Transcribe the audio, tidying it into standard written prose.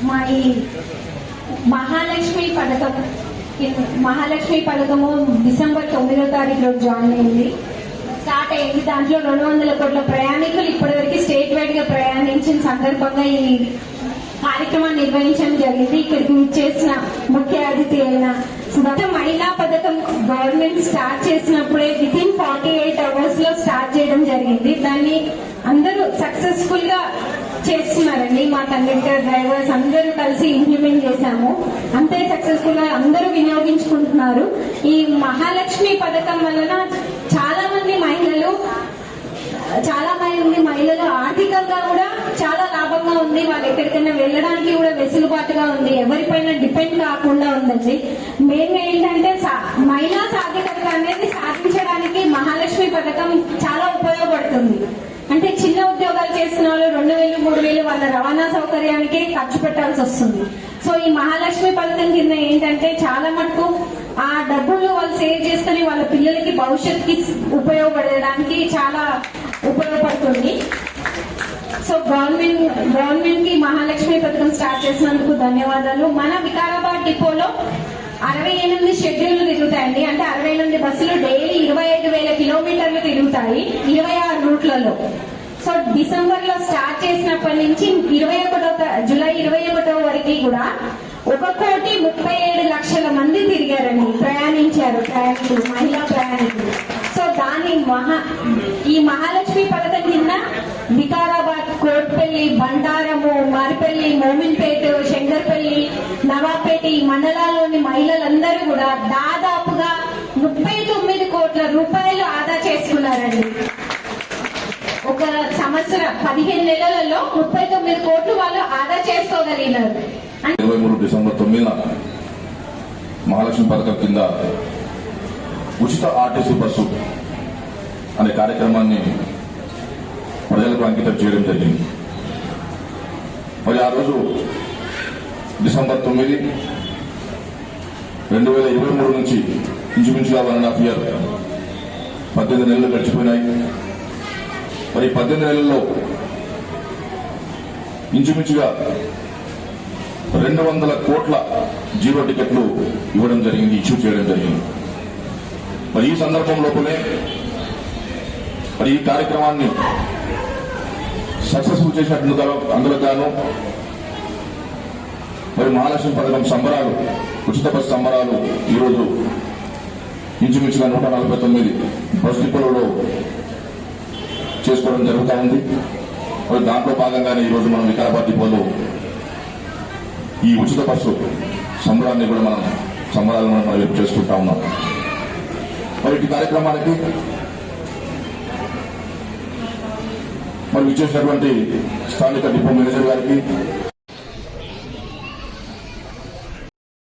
మా ఈ మహాలక్ష్మి పథకము డిసెంబర్ 9వ తారీఖు రోజు జాయిన్ అయింది, స్టార్ట్ అయింది. దాంట్లో 200 కోట్ల ప్రయాణికులు ఇప్పటివరకు స్టేట్ వైడ్ గా ప్రయాణించిన సందర్భంగా ఈ కార్యక్రమాన్ని నిర్వహించడం జరిగింది. ఇక్కడికి చేసిన ముఖ్య అతిథి అయిన మహిళా పథకం గవర్నమెంట్ స్టార్ట్ చేసినప్పుడే వితిన్ 48 అవర్స్ లో స్టార్ట్ చేయడం జరిగింది. దాన్ని అందరూ సక్సెస్ఫుల్ గా చేస్తున్నారండి. మా కండక్టర్, డ్రైవర్స్ అందరూ కలిసి ఇంప్లిమెంట్ చేశాము. అంతే సక్సెస్ఫుల్ గా అందరూ వినియోగించుకుంటున్నారు. ఈ మహాలక్ష్మి పథకం వలన చాలా మంది మహిళలు ఆర్థికంగా కూడా చాలా లాభంగా ఉంది. వాళ్ళు ఎక్కడికైనా వెళ్ళడానికి కూడా వెసులుబాటుగా ఉంది. ఎవరిపైన డిపెండ్ కాకుండా ఉందండి. మెయిన్ ఏంటంటే మహిళా సాధికారత అనేది సాధించడానికి మహాలక్ష్మి పథకం చాలా ఉపయోగపడుతుంది. అంటే చిన్న ఉద్యోగాలు చేస్తున్న వాళ్ళు 2000, 3000 వాళ్ళ రవాణా సౌకర్యానికి ఖర్చు పెట్టాల్సి వస్తుంది. సో ఈ మహాలక్ష్మి పథకం కింద ఏంటంటే చాలా మటుకు ఆ డబ్బులు వాళ్ళు సేవ్ చేసుకుని వాళ్ళ పిల్లలకి భవిష్యత్తుకి ఉపయోగపడడానికి చాలా ఉపయోగపడుతుంది. సో గవర్నమెంట్ కి మహాలక్ష్మి పథకం స్టార్ట్ చేసినందుకు ధన్యవాదాలు. మన వికారాబాద్ డిపోలో 68 షెడ్యూళ్లు తిరుగుతాయండి. అంటే 68 బస్సులు డైలీ 25,000 కిలోమీటర్లు తిరుగుతాయి 26 రూట్లలో. సో డిసెంబర్ లో స్టార్ట్ చేసినప్పటి నుంచి జూలై 21 వరకు కూడా 1,37,00,000 మంది తిరిగారండి, ప్రయాణించారు మహిళా ప్రయాణికులు. సో ఈ మహాలక్ష్మి పథకం కింద వికారాబాద్, కోట్పల్లి, బండారము, మారిపల్లి, మోమిన్పేట, శంకర్పల్లి, నవాపేట ఈ మండలాల్లోని మహిళలందరూ కూడా దాదాపుగా 39 కోట్ల రూపాయలు ఆదా చేసుకున్నారండి. ఒక సంవత్సరం 15 నెలలలో 39 కోట్లు వాళ్ళు ఆదా చేసుకోగలిగినారు. 23 డిసెంబర్ 9న మహాలక్ష్మి పథకం కింద ఉచిత ఆర్టీసీ బస్సు అనే కార్యక్రమాన్ని ప్రజలకు అంకితం చేయడం జరిగింది. మరి ఆ రోజు డిసెంబర్ 9, 2023 నుంచి ఇంచుమించుగా 1.5 year 18 నెలలు గడిచిపోయినాయి. మరి 18 నెలల్లో ఇంచుమించుగా 200 కోట్ల జీరో టికెట్లు ఇవ్వడం జరిగింది, ఇష్యూ చేయడం జరిగింది. మరి ఈ సందర్భం లోపలే మరి ఈ కార్యక్రమాన్ని సక్సెస్ఫుల్ చేసినట్టు అందులో గాను మరి మహాలక్ష్మి పథకం సంబరాలు, ఉచిత బస్సు సంబరాలు ఈరోజు ఇంచుమించుగా 149 బస్ డిపోలలో చేసుకోవడం జరుగుతూ ఉంది. మరి దాంట్లో భాగంగానే ఈరోజు మనం వికారాబాద్ డిపోలో ఈ ఉచిత బస్సు సంబరాలను కూడా మనం వైపు చేసుకుంటా ఉన్నాం. మరి ఈ కార్యక్రమానికి మరి విచ్చేసినటువంటి స్థానిక డిపో మేనేజర్ గారికి,